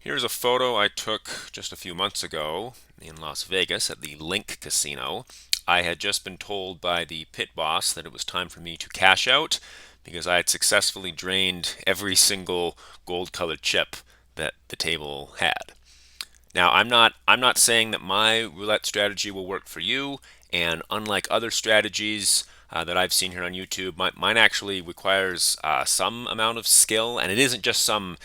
Here's a photo I took just a few months ago in Las Vegas at the Link Casino. I had just been told by the pit boss that it was time for me to cash out because I had successfully drained every single gold-colored chip that the table had. Now, I'm not saying that my roulette strategy will work for you, and unlike other strategies that I've seen here on YouTube, mine actually requires some amount of skill, and it isn't just some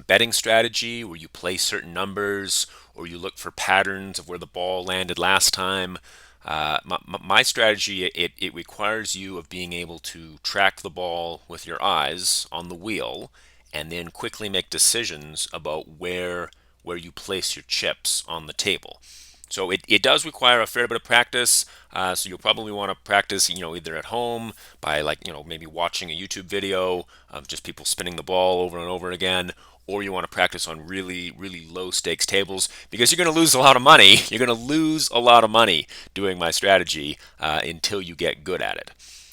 betting strategy where you play certain numbers or you look for patterns of where the ball landed last time. My strategy it requires you of being able to track the ball with your eyes on the wheel and then quickly make decisions about where you place your chips on the table. So it does require a fair bit of practice. So you'll probably want to practice, either at home by maybe watching a YouTube video of just people spinning the ball over and over again, or you want to practice on really, really low stakes tables because you're going to lose a lot of money. You're going to lose a lot of money doing my strategy until you get good at it.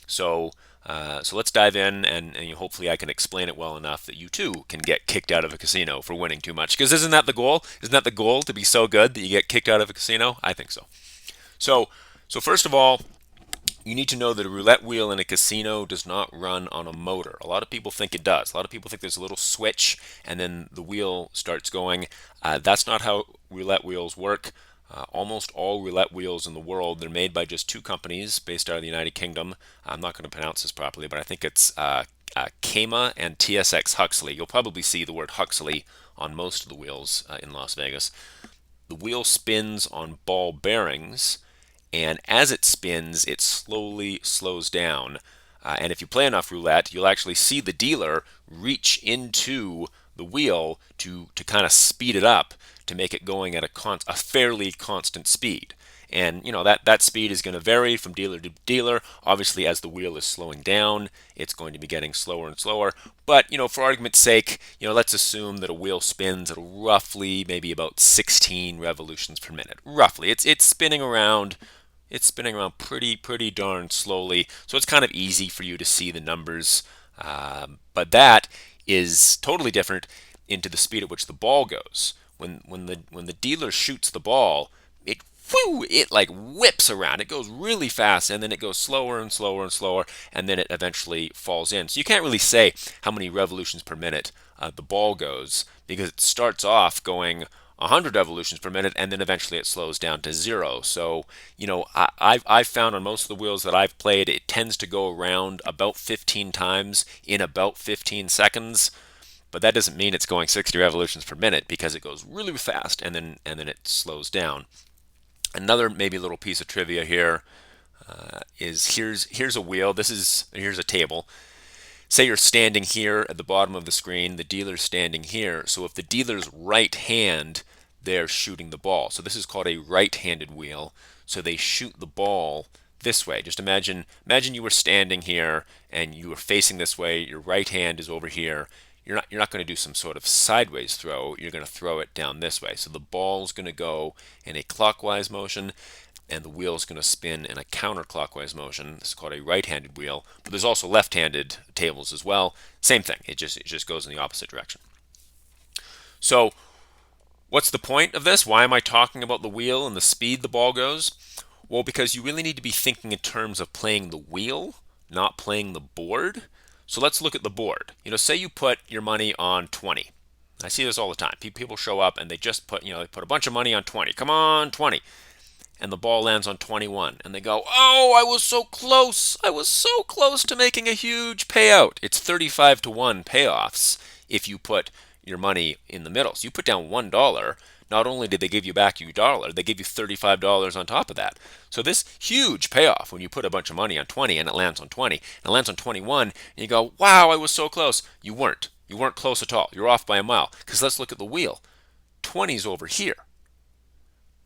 So let's dive in, and hopefully I can explain it well enough that you too can get kicked out of a casino for winning too much. Because isn't that the goal? Isn't that the goal, to be so good that you get kicked out of a casino? I think so. So, so first of all, you need to know that a roulette wheel in a casino does not run on a motor. A lot of people think it does. A lot of people think there's a little switch and then the wheel starts going. That's not how roulette wheels work. Almost all roulette wheels in the world, they're made by just two companies based out of the United Kingdom. I'm not going to pronounce this properly, but I think it's Kama and TSX Huxley. You'll probably see the word Huxley on most of the wheels in Las Vegas. The wheel spins on ball bearings, and as it spins, it slowly slows down. And if you play enough roulette, you'll actually see the dealer reach into the wheel to kind of speed it up to make it going at a fairly constant speed. And that speed is going to vary from dealer to dealer. Obviously, as the wheel is slowing down, it's going to be getting slower and slower. But for argument's sake, let's assume that a wheel spins at roughly maybe about 16 revolutions per minute. Roughly, it's spinning around. It's spinning around pretty darn slowly, so it's kind of easy for you to see the numbers. But that is totally different into the speed at which the ball goes. When the dealer shoots the ball, it like whips around. It goes really fast, and then it goes slower and slower and slower, and then it eventually falls in. So you can't really say how many revolutions per minute the ball goes because it starts off going 100 revolutions per minute, and then eventually it slows down to zero. So, I've found on most of the wheels that I've played, it tends to go around about 15 times in about 15 seconds. But that doesn't mean it's going 60 revolutions per minute because it goes really fast and then it slows down. Another maybe little piece of trivia here is here's a wheel. Here's a table. Say you're standing here at the bottom of the screen, the dealer's standing here. So if the dealer's right hand, they're shooting the ball. So this is called a right-handed wheel. So they shoot the ball this way. Just imagine you were standing here and you were facing this way. Your right hand is over here. You're not going to do some sort of sideways throw. You're going to throw it down this way. So the ball's going to go in a clockwise motion, and the wheel is going to spin in a counterclockwise motion. This is called a right-handed wheel, but there's also left-handed tables as well. Same thing. It just goes in the opposite direction. So, what's the point of this? Why am I talking about the wheel and the speed the ball goes? Well, because you really need to be thinking in terms of playing the wheel, not playing the board. So let's look at the board. Say you put your money on 20. I see this all the time. People show up and they just they put a bunch of money on 20. Come on, 20. And the ball lands on 21. And they go, oh, I was so close. I was so close to making a huge payout. It's 35 to 1 payoffs if you put your money in the middle. So you put down $1. Not only did they give you back your dollar, they give you $35 on top of that. So this huge payoff when you put a bunch of money on 20 and it lands on 20 and it lands on 21 and you go, wow, I was so close. You weren't. You weren't close at all. You're off by a mile. Because let's look at the wheel. 20's over here.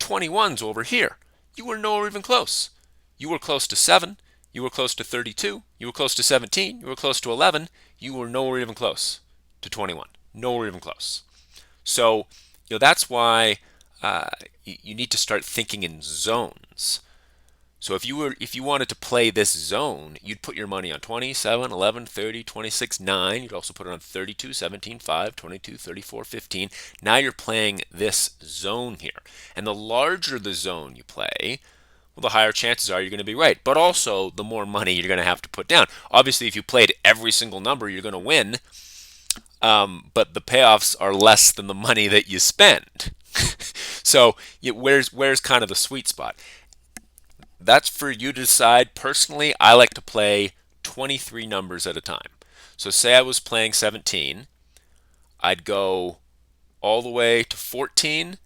21's over here. You were nowhere even close. You were close to 7. You were close to 32. You were close to 17. You were close to 11. You were nowhere even close to 21. Nowhere even close. So, that's why you need to start thinking in zones. So if you wanted to play this zone, you'd put your money on 27, 11, 30, 26, 9. You'd also put it on 32, 17, 5, 22, 34, 15. Now you're playing this zone here. And the larger the zone you play, well, the higher chances are you're going to be right. But also, the more money you're going to have to put down. Obviously, if you played every single number, you're going to win. But the payoffs are less than the money that you spend. So where's kind of the sweet spot? That's for you to decide. Personally, I like to play 23 numbers at a time. So say I was playing 17, I'd go all the way to 14,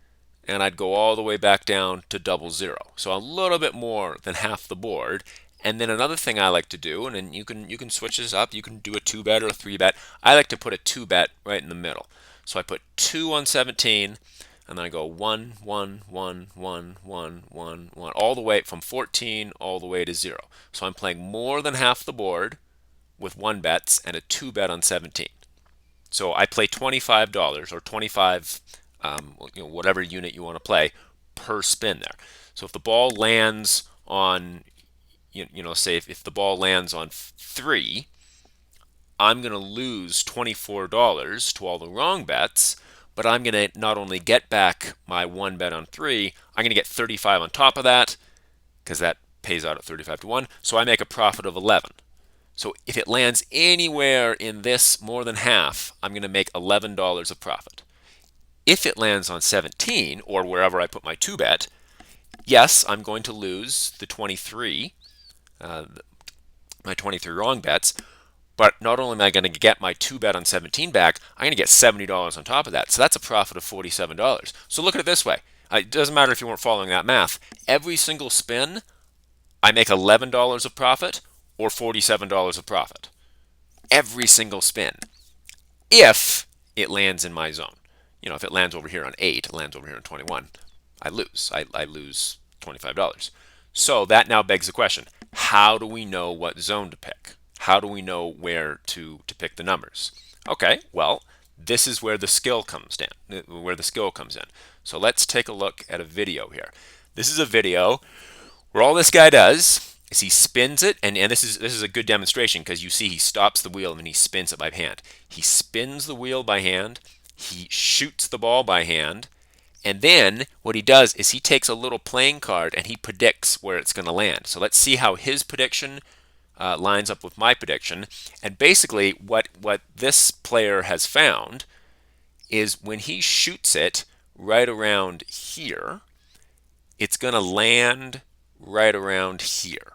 and I'd go all the way back down to 00. So a little bit more than half the board. And then another thing I like to do, and then you can switch this up. You can do a 2-bet or a 3-bet. I like to put a 2-bet right in the middle. So I put 2 on 17, and then I go 1, 1, 1, 1, 1, 1, 1, all the way from 14 all the way to 0. So I'm playing more than half the board with 1-bets and a 2-bet on 17. So I play $25 or 25, whatever unit you want to play per spin there. So if the ball lands on, say if the ball lands on 3, I'm going to lose $24 to all the wrong bets, but I'm going to not only get back my 1 bet on 3, I'm going to get 35 on top of that because that pays out at 35 to 1. So I make a profit of 11. So if it lands anywhere in this more than half, I'm going to make $11 of profit. If it lands on 17 or wherever I put my 2-bet, yes, I'm going to lose the 23, my 23 wrong bets. But not only am I going to get my 2-bet on 17 back, I'm going to get $70 on top of that. So that's a profit of $47. So look at it this way. It doesn't matter if you weren't following that math. Every single spin, I make $11 of profit or $47 of profit. Every single spin. If it lands in my zone. If it lands over here on 8, it lands over here on 21, I lose. I lose $25. So that now begs the question, how do we know what zone to pick? How do we know where to pick the numbers? Okay, well, this is where the skill comes in. So let's take a look at a video here. This is a video where all this guy does is he spins it, and this is a good demonstration because you see he stops the wheel and he spins it by hand. He spins the wheel by hand, he shoots the ball by hand, and then what he does is he takes a little playing card and he predicts where it's going to land. So let's see how his prediction lines up with my prediction. And basically what this player has found is when he shoots it right around here, it's going to land right around here.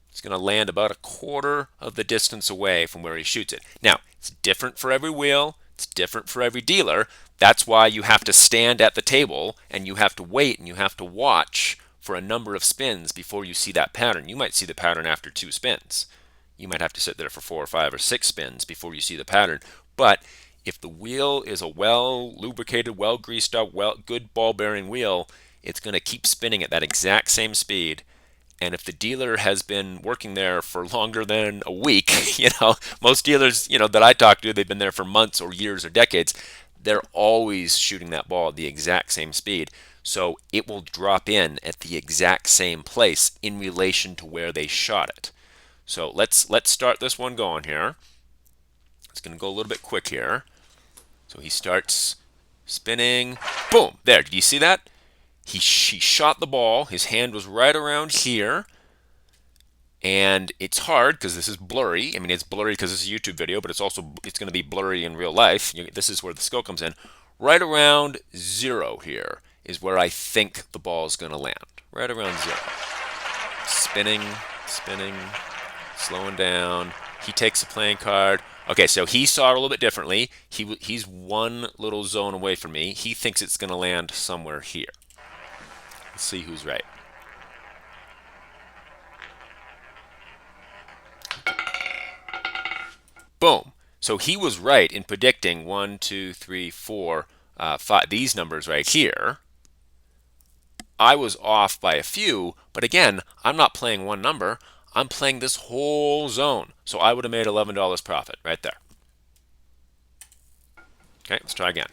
It's going to land about a quarter of the distance away from where he shoots it. Now, it's different for every wheel. It's different for every dealer. That's why you have to stand at the table and you have to wait and you have to watch for a number of spins before you see that pattern. You might see the pattern after 2 spins. You might have to sit there for 4 or 5 or 6 spins before you see the pattern. But if the wheel is a well-lubricated, well-greased up, good ball-bearing wheel, it's going to keep spinning at that exact same speed. And if the dealer has been working there for longer than a week, most dealers, that I talk to, they've been there for months or years or decades, they're always shooting that ball at the exact same speed. So it will drop in at the exact same place in relation to where they shot it. So let's start this one going here. It's going to go a little bit quick here. So he starts spinning. Boom! There, did you see that? He shot the ball. His hand was right around here. And it's hard because this is blurry. I mean, it's blurry because it's a YouTube video, but it's going to be blurry in real life. This is where the skill comes in. Right around 0 here is where I think the ball is going to land. Right around 0. Spinning, slowing down. He takes a playing card. Okay, so he saw it a little bit differently. He's one little zone away from me. He thinks it's going to land somewhere here. Let's see who's right. Boom. So he was right in predicting 1, 2, 3, 4, 5, these numbers right here. I was off by a few, but again, I'm not playing one number. I'm playing this whole zone. So I would have made $11 profit right there. Okay, let's try again.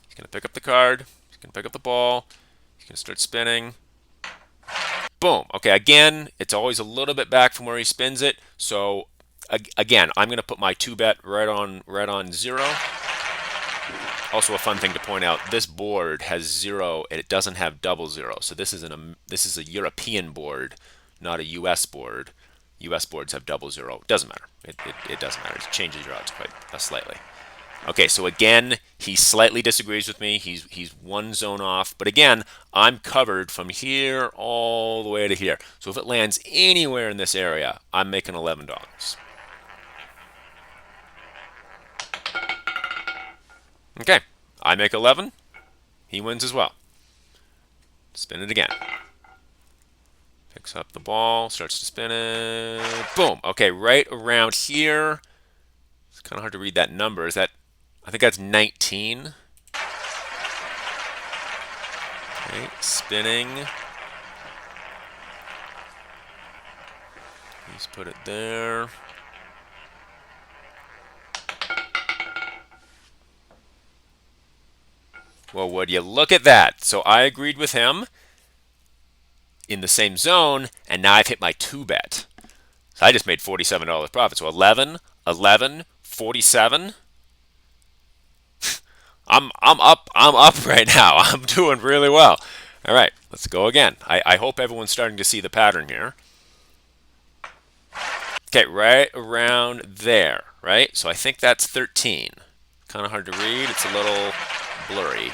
He's going to pick up the card. He's going to pick up the ball. He's going to start spinning. Boom. Okay, again, it's always a little bit back from where he spins it. So again, I'm going to put my 2-bet right on 0. Also, a fun thing to point out: this board has 0, and it doesn't have double 0. So this is a European board, not a U.S. board. U.S. boards have double 0. Doesn't matter. It doesn't matter. It changes your odds quite slightly. Okay, so again, he slightly disagrees with me. He's one zone off, but again, I'm covered from here all the way to here. So if it lands anywhere in this area, I'm making $11. Okay, I make 11. He wins as well. Spin it again. Picks up the ball, starts to spin it. Boom. Okay, right around here. It's kind of hard to read that number. Is that? I think that's 19. Okay, spinning. He's put it there. Well, would you look at that? So I agreed with him in the same zone, and now I've hit my 2-bet. So I just made $47 profit. So 11, 11, 47. I'm up right now. I'm doing really well. All right, let's go again. I hope everyone's starting to see the pattern here. Okay, right around there, right? So I think that's 13. Kind of hard to read. It's a little blurry.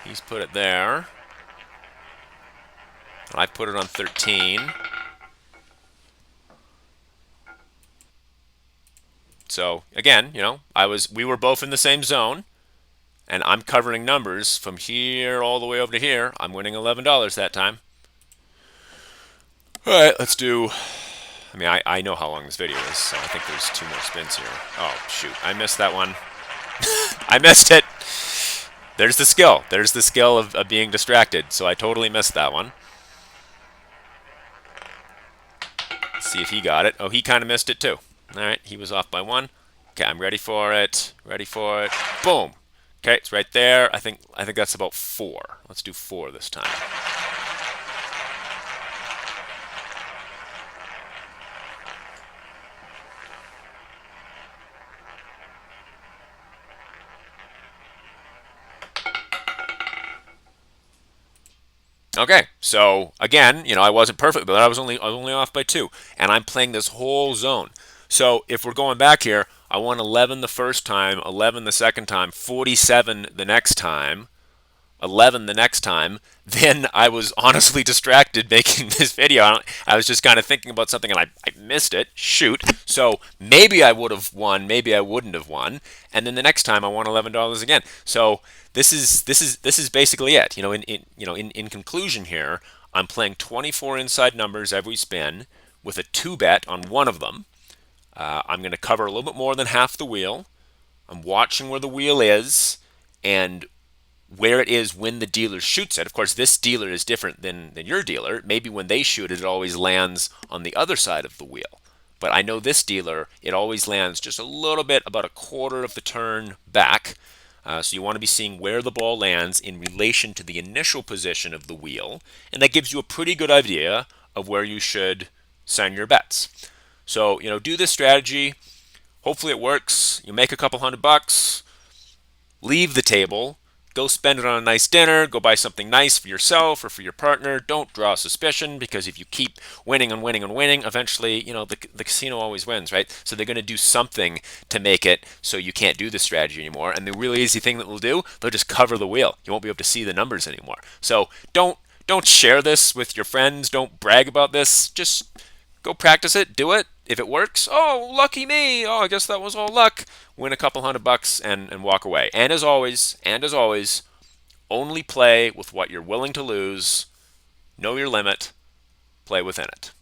He's put it there. I put it on 13. So again, we were both in the same zone, and I'm covering numbers from here all the way over to here. I'm winning $11 that time. All right, let's do. I mean, I know how long this video is, so I think there's 2 more spins here. Oh shoot, I missed that one. I missed it. There's the skill. There's the skill of being distracted. So I totally missed that one. Let's see if he got it. Oh, he kind of missed it too. All right, he was off by 1. Okay, I'm ready for it. Ready for it. Boom. Okay, it's right there. I think that's about 4. Let's do 4 this time. Okay, so again, I wasn't perfect, but I was only off by 2, and I'm playing this whole zone. So if we're going back here, I won 11 the first time, 11 the second time, 47 the next time, 11 the next time. Then I was honestly distracted making this video. I was just kind of thinking about something, and I missed it. Shoot. So maybe I would have won, maybe I wouldn't have won. And then the next time I won $11 again. So this is basically it. In conclusion here, I'm playing 24 inside numbers every spin with a 2-bet on one of them. I'm going to cover a little bit more than half the wheel. I'm watching where the wheel is and where it is when the dealer shoots it. Of course, this dealer is different than your dealer. Maybe when they shoot it, it always lands on the other side of the wheel. But I know this dealer, it always lands just a little bit, about a quarter of the turn back. So you want to be seeing where the ball lands in relation to the initial position of the wheel. And that gives you a pretty good idea of where you should send your bets. So, do this strategy. Hopefully it works. You make a couple $100, leave the table, go spend it on a nice dinner, go buy something nice for yourself or for your partner. Don't draw suspicion, because if you keep winning and winning and winning, eventually, the casino always wins, right? So they're going to do something to make it so you can't do this strategy anymore. And the really easy thing that they'll do, they'll just cover the wheel. You won't be able to see the numbers anymore. So don't share this with your friends. Don't brag about this. Just go practice it, do it. If it works, oh, lucky me. Oh, I guess that was all luck. Win a couple $100 and walk away. And as always, only play with what you're willing to lose. Know your limit. Play within it.